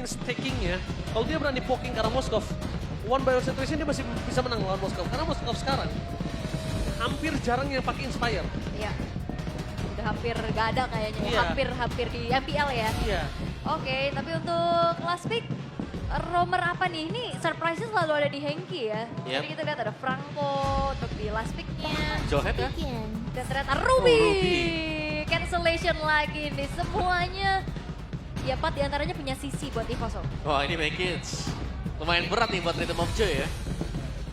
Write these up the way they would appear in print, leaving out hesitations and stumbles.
stakingnya, kalau dia berani poking ke arah Moskov, one by one situation dia masih bisa menang lawan Moskov. Karena Moskov sekarang hampir jarang yang pakai Inspire. Iya. Udah hampir gak ada kayaknya. Iya. Hampir di MPL ya. Iya. Oke, tapi untuk last pick, romer apa nih? Ini surprise-nya selalu ada di Hengki ya. Yep. Tadi kita lihat ada Franco untuk di last pick-nya. Johet ya? Dan ternyata Ruby. Ruby. Cancellation lagi nih semuanya. Ya 4 diantaranya punya sisi buat Evoso. Wah ini make it lumayan berat nih buat Rhythm of Joy ya.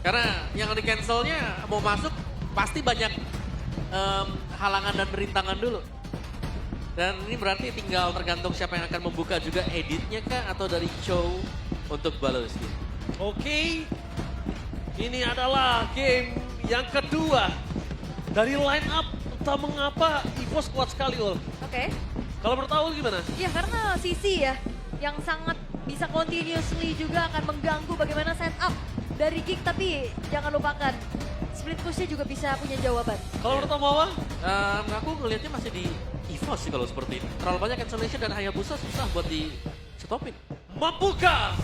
Karena yang di cancelnya mau masuk pasti banyak halangan dan rintangan dulu. Dan ini berarti tinggal tergantung siapa yang akan membuka juga editnya kah atau dari Chow untuk Balowski. Oke, ini adalah game yang kedua dari line up. Entah mengapa EVOS kuat sekali, Ul. Oke. Kalau menurut Aul gimana? Ya karena sisi ya yang sangat bisa continuously juga akan mengganggu bagaimana setup dari Geek, tapi jangan lupakan split pushnya juga bisa punya jawaban. Kalau menurut Mawang? Aku ngelihatnya masih di EVOS sih kalau seperti ini. Terlalu banyak cancellation dan Hayabusa susah buat di stopin. Mampukah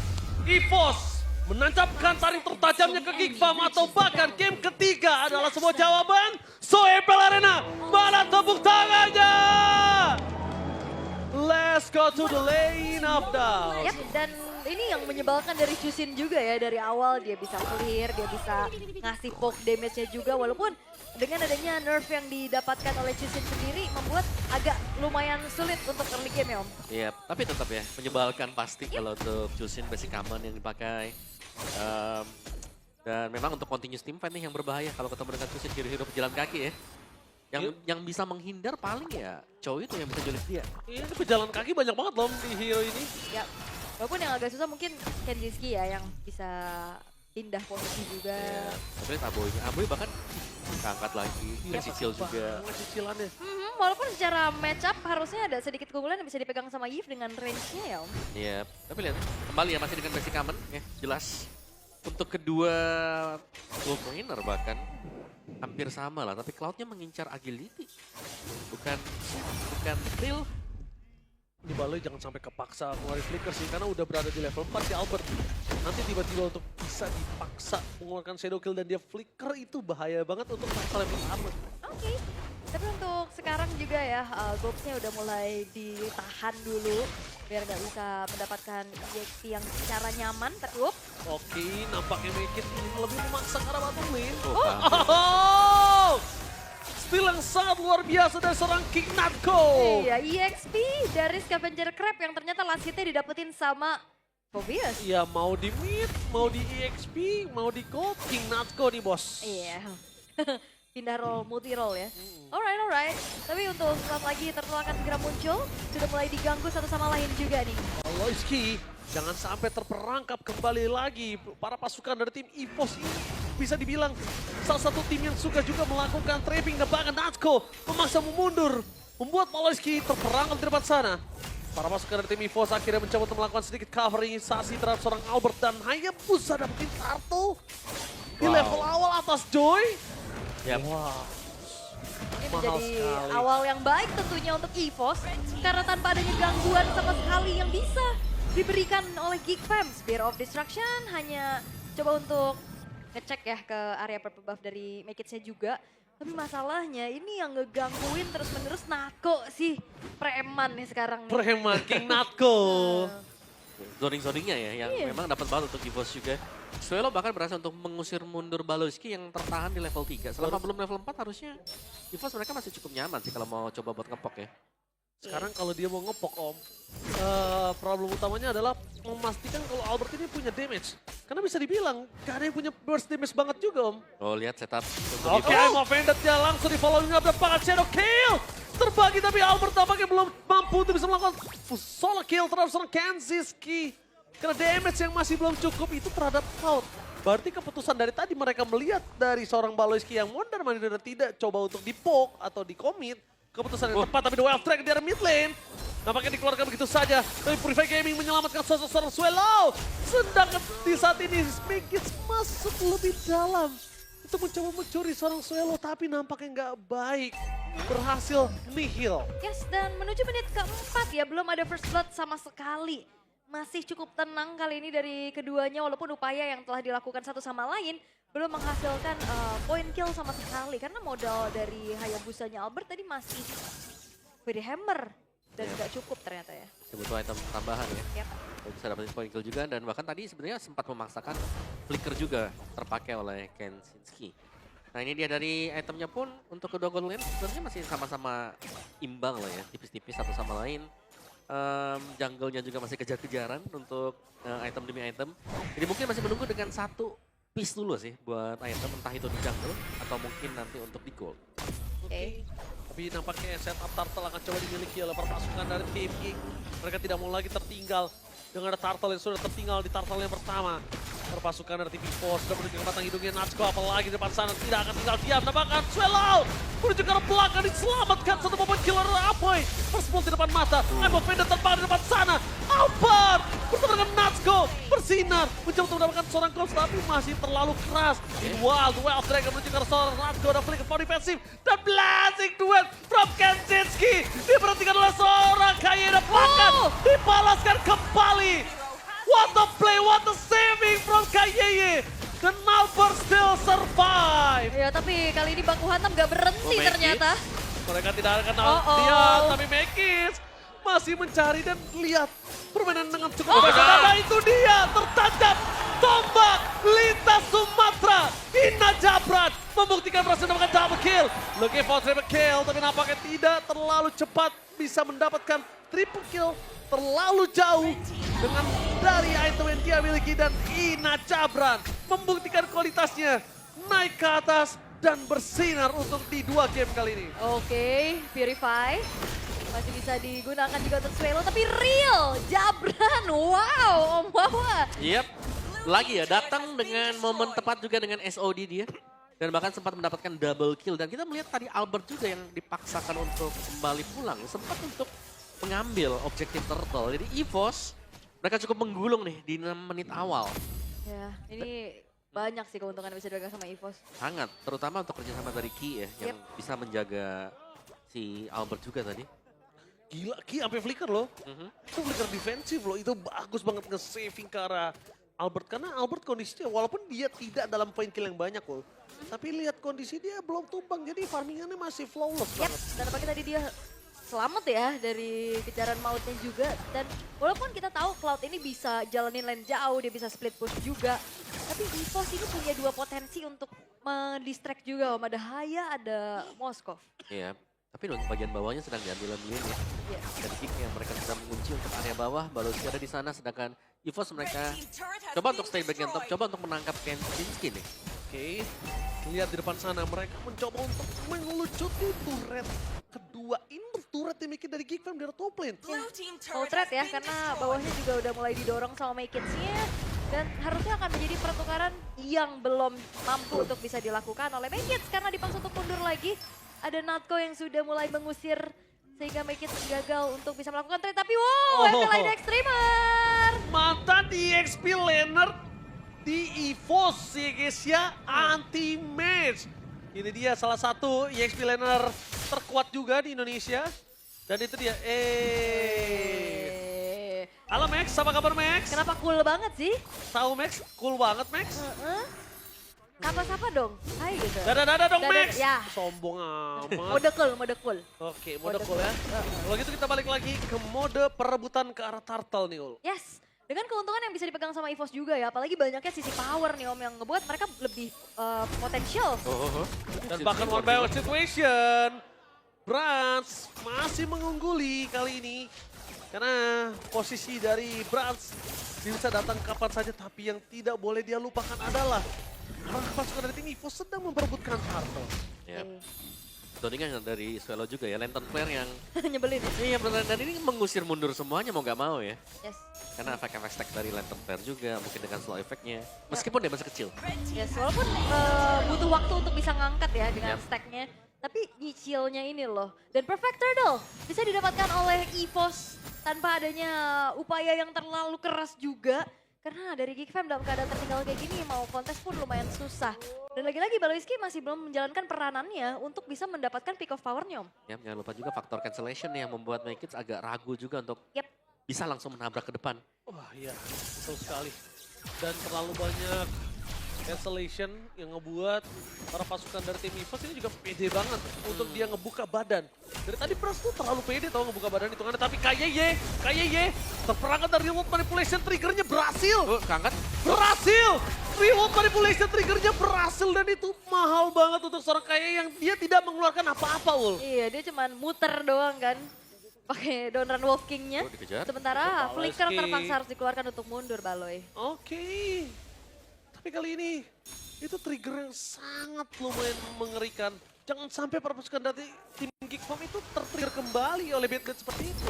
EVOS menancapkan taring tertajamnya ke Geek Farm atau bahkan game ketiga adalah sebuah jawaban? So EPL Arena, mana tepuk tangannya? Let's go to the lane of down. Yap, dan ini yang menyebalkan dari Chusin juga ya, dari awal dia bisa clear, dia bisa ngasih poke damage-nya juga, walaupun dengan adanya nerf yang didapatkan oleh Chusin sendiri membuat agak lumayan sulit untuk early game ya Om. Iya, tapi tetap ya menyebalkan pasti kalau untuk Chusin basic command yang dipakai. Dan memang untuk continuous team fight nih yang berbahaya kalau ketemu dengan Chusin hero-hero pejalan kaki ya. Yang bisa menghindar paling ya Chow itu yang bisa julik dia. Ini pejalan kaki banyak banget loh di hero ini. Ya, walaupun yang agak susah mungkin Kenjiski ya yang bisa pindah posisi juga. Ya, tapi lihat Aboy bahkan keangkat lagi, cicil juga. Cicilannya. Walaupun secara match up harusnya ada sedikit keunggulan yang bisa dipegang sama Yves dengan range-nya ya Om. Iya, tapi lihat kembali ya masih dengan basic command ya jelas. Untuk kedua gold winner bahkan hampir sama lah, tapi Cloud-nya mengincar agility. Bukan real. Di Baloy jangan sampai kepaksa mengeluarkan flicker sih, karena udah berada di level 4 di Albert. Nanti tiba-tiba untuk bisa dipaksa mengeluarkan shadow kill dan dia flicker itu bahaya banget untuk masalah level Albert. Oke. Tapi untuk sekarang juga ya, Gobs-nya udah mulai ditahan dulu biar nggak bisa mendapatkan EXP yang secara nyaman. Oke, nampaknya Make It ini lebih memaksa ke arah bottom lane. Oh, Steal yang sangat luar biasa dari seorang King Natko. Iya, EXP dari Scavenger Crab yang ternyata last hit-nya didapetin sama Phobius. Iya, mau di mid, mau di EXP, mau di gold, King Natko nih bos. Iya. Pindah role, multi role ya. Alright. Tapi untuk saat lagi turtle akan segera muncul, sudah mulai diganggu satu sama lain juga nih. Aloyski, jangan sampai terperangkap kembali lagi. Para pasukan dari tim EVOS ini bisa dibilang salah satu tim yang suka juga melakukan trapping dan bahkan Natko memaksa mundur. Membuat Aloyski terperangkap di depan sana. Para pasukan dari tim EVOS akhirnya mencoba untuk melakukan sedikit coverisasi terhadap seorang Albert dan Hayabusa dapetin turtle di level awal atas Joy. Yap. Wow. Ini Mahal menjadi sekali. awal yang baik tentunya untuk EVOS karena tanpa adanya gangguan sama sekali yang bisa diberikan oleh Geek Fam. Spear of Destruction hanya coba untuk ngecek ya ke area purple buff dari Make It-nya juga. Tapi masalahnya ini yang ngegangguin terus-menerus Nako sih. Preman nih sekarang nih. Preman King Natko. Zoning-zoningnya ya yang Iya. memang dapat banget untuk EVOS juga. Suelo bahkan berhasil untuk mengusir mundur Balowski yang tertahan di level 3. Selama belum level 4 harusnya EVOS mereka masih cukup nyaman sih kalau mau coba buat ngepok ya. Sekarang kalau dia mau ngepok Om, problem utamanya adalah memastikan kalau Albert ini punya damage. Karena bisa dibilang, gak ada yang punya burst damage banget juga Om. Oh lihat setup untuk Oke, EVOS. I'm offended ya langsung di following up dan pakai shadow kill. Terbagi tapi Albert tampaknya belum mampu untuk bisa melakukan solo kill terhadap seorang Kenziski. Karena damage yang masih belum cukup itu terhadap Cloud. Berarti keputusan dari tadi mereka melihat dari seorang Balowski yang mondar-mandir dan tidak coba untuk di-poke atau di-commit. Keputusan yang tepat tapi the wild track di arah mid lane. Nampaknya dikeluarkan begitu saja. Tapi Purify Gaming menyelamatkan sosok seorang Suelo. Sedangkan di saat ini Smikits masuk lebih dalam. Untuk mencoba mencuri seorang Suelo tapi nampaknya nggak baik. Berhasil nihil. Yes, dan menuju menit keempat ya belum ada first blood sama sekali. masih cukup tenang kali ini dari keduanya walaupun upaya yang telah dilakukan satu sama lain belum menghasilkan point kill sama sekali karena modal dari Hayabusanya Albert tadi masih body hammer dan nggak cukup ternyata ya. Butuh item tambahan ya. Yap. Bisa dapetin point kill juga dan bahkan tadi sebenarnya sempat memaksakan flicker juga terpakai oleh Kensinski. Nah ini dia dari itemnya pun untuk kedua gold lane sebenarnya masih sama-sama imbang lah ya, tipis-tipis satu sama lain. Jungle-nya juga masih kejar-kejaran untuk item demi item. Jadi mungkin masih menunggu dengan satu piece dulu sih buat item, entah itu di jungle atau mungkin nanti untuk di gold. Oke. Tapi nampaknya setup Turtle akan coba dimiliki oleh perpasukan dari tim King. Mereka tidak mau lagi tertinggal dengan ada Turtle yang sudah tertinggal di Turtle yang pertama. Perpasukan dari tim EVOS sudah menuju ke batang hidungnya Natsuko, apalagi di depan sana tidak akan tinggal diam. Nampaknya Swellow menuju ke arah belakang diselamatkan satu momen killer Apoy. First blood di depan mata, Emo Fender terbang di depan sana. Albert bertemu dengan Natsuko bersinar mencoba untuk mendapatkan seorang close tapi masih terlalu keras. Meanwhile, Duel Dragon menuju ke arah seorang Natsuko dan flicker for defensive dan blazing duet from Kensinski diperhentikan oleh seorang Kayeda bahkan dibalaskan kembali. What a play, what a saving from Kayeye. Dan Albert still survive. Ya tapi kali ini Baku Hantam gak berhenti Mekis. ternyata. Mereka tidak akan dia, tapi Mekis masih mencari dan lihat permainan dengan cukup baik. Karena itu dia tertancap tombak lintas Sumatera. Ina Jabran membuktikan berhasil mendapatkan double kill. Looking for triple kill, tapi nampaknya tidak terlalu cepat bisa mendapatkan triple kill. Terlalu jauh dengan dari item yang dia miliki dan Ina Jabran membuktikan kualitasnya naik ke atas dan bersinar untuk di 2 game kali ini. Oke, Purify. Masih bisa digunakan juga untuk Swellow, tapi real Jabran, wow, Om Wawa. Yep, lagi ya datang dengan momen tepat juga dengan SOD dia. Dan bahkan sempat mendapatkan double kill. Dan kita melihat tadi Albert juga yang dipaksakan untuk kembali pulang. Sempat untuk mengambil objektif Turtle. Jadi EVOS mereka cukup menggulung nih di 6 menit awal. Ya, ini banyak sih keuntungan yang bisa dipegang sama EVOS. Sangat, terutama untuk kerjasama dari Ki ya. Yang bisa menjaga si Albert juga tadi. Gila, Ki sampai flicker loh. Itu flicker defensif loh, itu bagus banget nge-saving ke arah Albert. Karena Albert kondisinya walaupun dia tidak dalam point kill yang banyak loh. Tapi lihat kondisi dia belum tumbang, jadi farmingannya masih flawless Yap, banget. dan apalagi tadi dia selamat ya dari kejaran mautnya juga. Dan walaupun kita tahu Cloud ini bisa jalanin lane jauh, dia bisa split push juga. Tapi EVOS ini punya 2 potensi untuk mendistract juga. Om. Ada Haya, ada Moskov. Iya, tapi untuk bagian bawahnya sedang diambil lane ya. Iya. Dan Kick yang mereka sudah mengunci untuk area bawah, Balozi ada di sana sedangkan EVOS mereka coba untuk stay back top, coba untuk menangkap Kensinski nih. Oke, lihat di depan sana mereka mencoba untuk mengelucuti turret kedua. Ini turret yang bikin dari Geek Fam dari top lane. Mau trade ya, karena bawahnya juga udah mulai didorong sama Makids-nya. Dan harusnya akan menjadi pertukaran yang belum mampu untuk bisa dilakukan oleh Makids. Karena dipaksa untuk mundur lagi. Ada Natko yang sudah mulai mengusir sehingga Makids gagal untuk bisa melakukan trade. Tapi wow, FLID Extremer! Mantan di XP laner di EVOS ya guys ya, anti-match. Ini dia salah satu EXP laner terkuat juga di Indonesia. Dan itu dia, halo Max, apa kabar Max? Kenapa cool banget sih? Tahu Max, cool banget Max. Sapa-sapa dong, hai gitu. Dadah dong Dadah, Max. ya. Sombong amat. Mode cool. Oke, mode cool ya. Kalau gitu kita balik lagi ke mode perebutan ke arah Turtle nih Ul. Yes, dengan keuntungan yang bisa dipegang sama EVOS juga ya. Apalagi banyaknya sisi power nih Om yang ngebuat mereka lebih potensial. Dan bahkan one by one situation. Brans masih mengungguli kali ini. Karena posisi dari Brans bisa datang kapan saja. Tapi yang tidak boleh dia lupakan adalah arah pasukan dari tim EVOS sedang memperebutkan Turtle. Ya. Tandingan dari Swellow juga ya, Lantern Flare yang Nyebelin ya? iya benar dan ini mengusir mundur semuanya mau gak mau ya. Yes. Karena efek-efek stack dari Lantern Flare juga, mungkin dengan slow efeknya. Meskipun dia masih kecil. Yes, walaupun butuh waktu untuk bisa ngangkat ya dengan Yep. stacknya. Tapi nyicilnya ini loh. Dan Perfect Turtle bisa didapatkan oleh EVOS tanpa adanya upaya yang terlalu keras juga. Karena dari Geek Fam dalam keadaan tertinggal kayak gini mau kontes pun lumayan susah. Dan lagi-lagi Baloiski masih belum menjalankan peranannya untuk bisa mendapatkan pick of power-nya Om. Ya, jangan lupa juga faktor cancellation yang membuat Makids agak ragu juga untuk Yep. bisa langsung menabrak ke depan. Wah iya, betul sekali. Dan terlalu banyak cancellation yang ngebuat para pasukan dari tim EVOS ini juga pede banget untuk dia ngebuka badan. Dari tadi Pras tuh terlalu pede tau ngebuka badan hitungannya, tapi KYY terperangkap dari remote manipulation, triggernya berhasil. Oh, keangkat. Berhasil! Remote manipulation triggernya berhasil dan itu mahal banget untuk seorang KYY yang dia tidak mengeluarkan apa-apa, Ul. Iya, dia cuman muter doang kan. Pakai down run Wolf King-nya. Oh, dikejar. Sementara Baloy flicker Ski. terpaksa harus dikeluarkan untuk mundur Baloy. Oke. Tapi kali ini itu trigger yang sangat lumayan mengerikan. Jangan sampai para pasukan dari tim Geek Farm itu tertrigger kembali oleh bait seperti itu.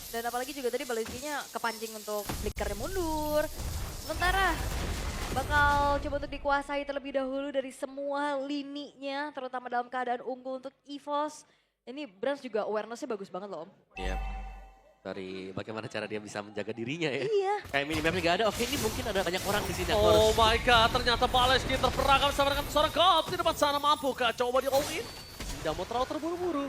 Dan apalagi juga tadi Baloy Ski-nya kepancing untuk flickernya mundur. Sementara bakal coba untuk dikuasai terlebih dahulu dari semua lininya, terutama dalam keadaan unggul untuk EVOS. Ini Brans juga awareness-nya bagus banget loh Om. Iya. Dari bagaimana cara dia bisa menjaga dirinya ya. Iya. Kayak minimapnya gak ada, oke ini mungkin ada banyak orang di sini. Aku Oh harus- my god, ternyata Baleski terperangkap sama dengan seorang Gob di depan sana, mampukah coba di all in? Tidak mau terlalu terburu-buru.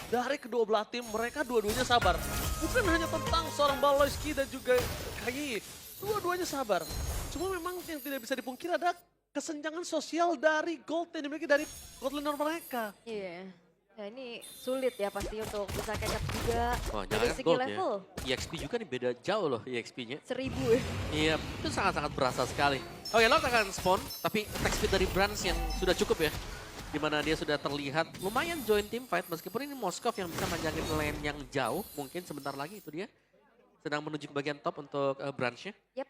Dari kedua belah tim, mereka dua-duanya sabar. Bukan hanya tentang seorang Baleski dan juga KYY. Dua-duanya sabar. Cuma memang yang tidak bisa dipungkiri ada kesenjangan sosial dari gold yang dimiliki dari gold laner mereka. Iya. Ya ini sulit ya pasti untuk bisa catch up juga. Wah, Dari jangan segi gold level. ya. EXP juga nih beda jauh loh EXP-nya. 1000 ya. Iya, itu sangat-sangat berasa sekali. Oke, Lord akan spawn, tapi attack speed dari Brans yang sudah cukup ya. Dimana dia sudah terlihat lumayan join team fight, meskipun ini Moskov yang bisa manjangin lane yang jauh. Mungkin sebentar lagi itu dia sedang menuju ke bagian top untuk Brans-nya. Yep.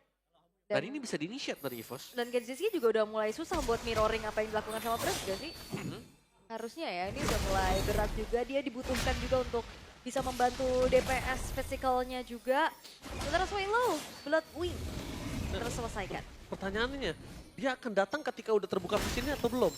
Dan ini bisa di-initiate dari EVOS. Dan Genziski juga udah mulai susah buat mirroring apa yang dilakukan sama Brans gak sih? Harusnya ya, ini udah mulai berat juga. Dia dibutuhkan juga untuk bisa membantu DPS physicalnya juga. Sementara Swallow, Blood Wing terselesaikan. Pertanyaannya, dia akan datang ketika udah terbuka visionnya atau belum?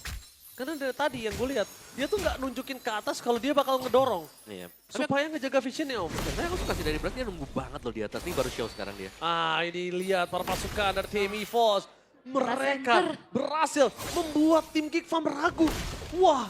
Karena dari tadi yang gue lihat, dia tuh nggak nunjukin ke atas kalau dia bakal ngedorong. Iya. Tapi Supaya ngejaga visionnya, Om. sebenarnya aku suka sih dari Brans, dia nunggu banget loh di atas. Ini baru show sekarang dia. Ah, ini lihat para pasukan dari tim EVOS. Mereka Center. berhasil membuat tim Geek Farm ragu. Wah,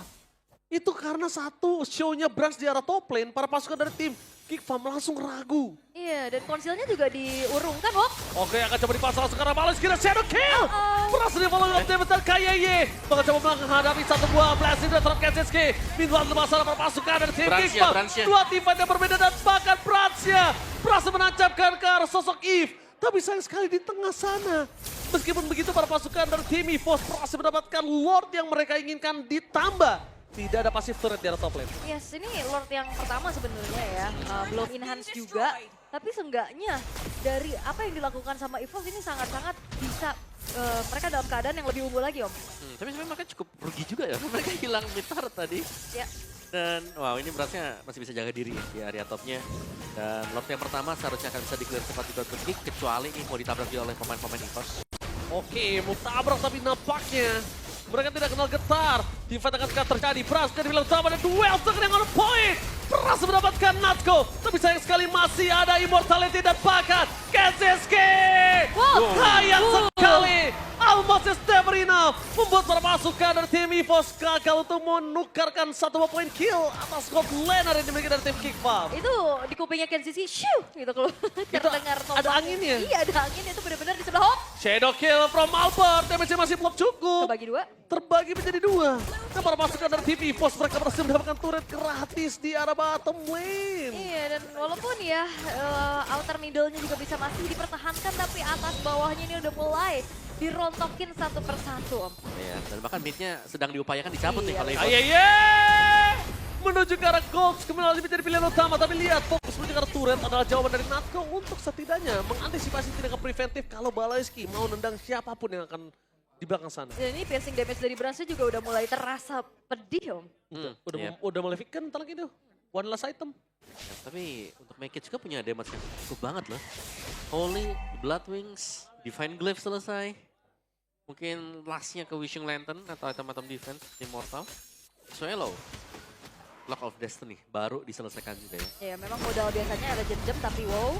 itu karena satu show-nya Brans di arah top lane, para pasukan dari tim Geek Farm langsung ragu. Iya, dan konsilnya juga diurungkan, Wok. Oke, akan coba dipasang sekarang balas kira Shadow Kill. Uh-oh. Berhasil di follow up damage dari KYY. Bakal coba menghadapi satu buah blessing dari Trump Kensinski. Meanwhile, masalah para pasukan dari tim Geek Farm. Bransnya. Dua tim fight yang berbeda dan bahkan Bransnya berhasil menancapkan ke arah sosok Eve. Tapi sayang sekali di tengah sana. Meskipun begitu para pasukan dari tim EVOS berhasil mendapatkan Lord yang mereka inginkan ditambah. Tidak ada pasif turret di arah top lane. Yes, ini Lord yang pertama sebenarnya ya. Belum enhance juga. Tapi seenggaknya dari apa yang dilakukan sama EVOS ini sangat-sangat bisa mereka dalam keadaan yang lebih unggul lagi, Om. Tapi sebenarnya mereka cukup rugi juga ya. Mereka hilang mitar tadi. Ya. Dan wow, ini Bransnya masih bisa jaga diri di area topnya. Dan Lord yang pertama seharusnya akan bisa di-clear cepat juga untuk Geek, kecuali ini mau ditabrak juga oleh pemain-pemain EVOS. Oke, mau tabrak tapi nampaknya mereka tidak kenal getar. Team fight akan segera terjadi. Brans kan dibilang utama dan duel second yang on point. Berhasil mendapatkan Natko. Tapi sayang sekali masih ada Immortality dan bahkan Kensinski. Wow. Sayang sekali. Almost is never enough. Membuat para pasukan dari tim EVOS gagal untuk menukarkan satu poin kill atas gold laner yang dimiliki dari tim Geek Farm. Itu di kupingnya Kenziski, shoo, gitu kalau terdengar ada tombaknya. anginnya? Iya, ada angin itu benar-benar di sebelah Hop. Shadow kill from Albert. Damage-nya masih belum cukup. Kebagi dua. Terbagi menjadi dua. Nah, para pasukan dari tim EVOS mereka berhasil mendapatkan turret gratis di arah bottom lane. Iya, dan walaupun ya outer middle-nya juga bisa masih dipertahankan, tapi atas bawahnya ini udah mulai dirontokin satu persatu, Om. Iya, dan bahkan mid-nya sedang diupayakan dicabut nih Iya. kalau EVOS. Aye, menuju ke arah Gold, kembali menjadi pilihan utama. Tapi lihat, fokus menuju ke arah turret adalah jawaban dari Natko untuk setidaknya mengantisipasi tindakan preventif kalau Baleski mau nendang siapapun yang akan di belakang sana. Dan ini piercing damage dari Bransnya juga udah mulai terasa pedih, Om. Iya. Udah mulai kan ntar lagi tuh. One last item. Ya, tapi untuk make it juga punya damage yang cukup banget loh. Holy, Blood Wings, Divine Glyph selesai. Mungkin lastnya ke Wishing Lantern atau item-item defense Immortal. Swallow, Lock of Destiny baru diselesaikan juga ya. Ya, memang modal biasanya ada jam-jam, tapi wow.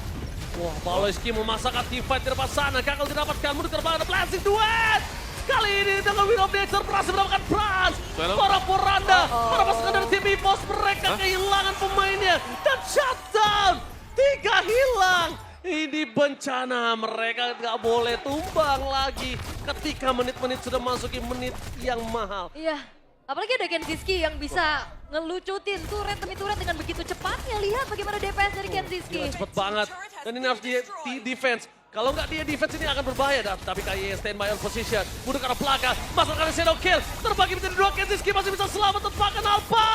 Wah, Baleski memasakkan team fight di depan sana. Gagal didapatkan, mundur ke depan, ada blessing duet. Kali ini dengan Wheel of Nature berhasil mendapatkan Brans. Swallow. Para Poranda, Uh-oh. para pasukan dari tim EVOS mereka kehilangan pemainnya. Dan shutdown. 3 hilang. Ini bencana, mereka nggak boleh tumbang lagi ketika menit-menit sudah masuki menit yang mahal. Iya, apalagi ada Kenziski yang bisa ngelucutin turret demi turret dengan begitu cepatnya. Lihat bagaimana DPS dari Kenziski. Gila, cepet banget. Dan ini harus di defense. Kalau nggak dia defense ini akan berbahaya. Tapi KYE standby on position. Mundur ke arah belakang. Masuk ke shadow kill. Terbagi menjadi 2. Kenziski masih bisa selamat. Tepakan Alpha.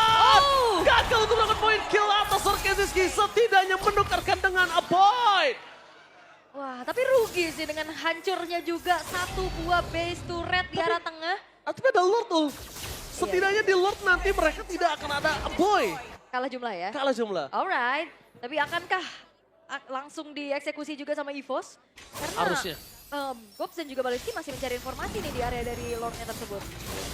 Gagal untuk melakukan poin kill atas Kenziski. Setidaknya menukarkan dengan a point. Wah, tapi rugi sih dengan hancurnya juga satu buah base turret di arah tengah. Tapi ada Lord tuh. Setidaknya di Lord nanti mereka tidak akan ada a boy. Kalah jumlah ya. Kalah jumlah. Alright, tapi akankah langsung dieksekusi juga sama EVOS? Karena Harusnya. Bobs dan juga Baliski masih mencari informasi nih di area dari Lordnya tersebut.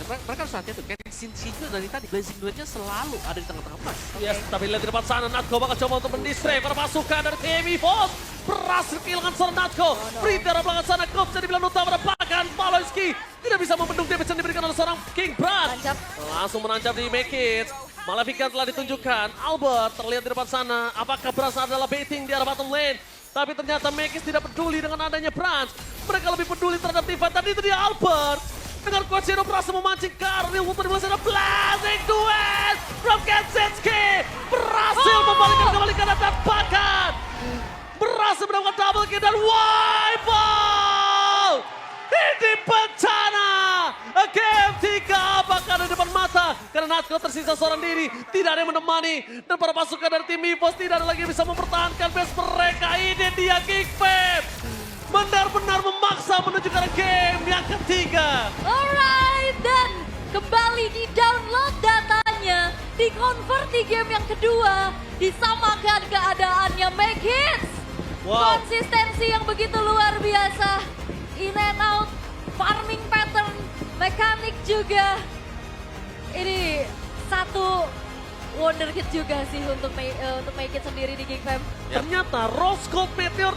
Mereka harus hati-hati tuh, Kenzie juga dari tadi Blazing Duetnya selalu ada di tengah-tengah emas. Yes, tapi lihat di depan sana Natko bakal coba untuk mendistray para pasukan dari tim EVOS. Berhasil kehilangan seorang Natko. Free dari belakang sana, Kops jadi bilang utama dapatkan Paloyski. Tidak bisa membendung damage yang diberikan oleh seorang King Brad. Tancap. Langsung menancap di Make-It. Maleficent telah ditunjukkan. Albert terlihat di depan sana. Apakah berasa adalah baiting di arah bottom lane? Tapi ternyata Make-It tidak peduli dengan adanya Brand. Mereka lebih peduli terhadap Tifa. Tadi itu dia Albert. Dengan Coach Zero berhasil memancing Karnil. Wumper di belah sana. Blazing Duet from Kenzinski. Berhasil membalikkan kembali karena tampakan. Berhasil mendapatkan double kill dan wipe out. Ini bencana. Game 3 apakah ada di depan mata. Karena Natko tersisa seorang diri. Tidak ada yang menemani. Dan para pasukan dari tim EVOS tidak ada lagi yang bisa mempertahankan base mereka. Ini dia King Fam. Benar-benar memaksa menuju ke game yang ketiga. Alright, dan kembali di-download datanya, di-convert di game yang kedua, disamakan keadaannya Make Hits. Wow. Konsistensi yang begitu luar biasa, in and out, farming pattern, mekanik juga. Ini satu wonderkid juga sih untuk Make It sendiri di Geek Fam. Ternyata Rose Gold Meteor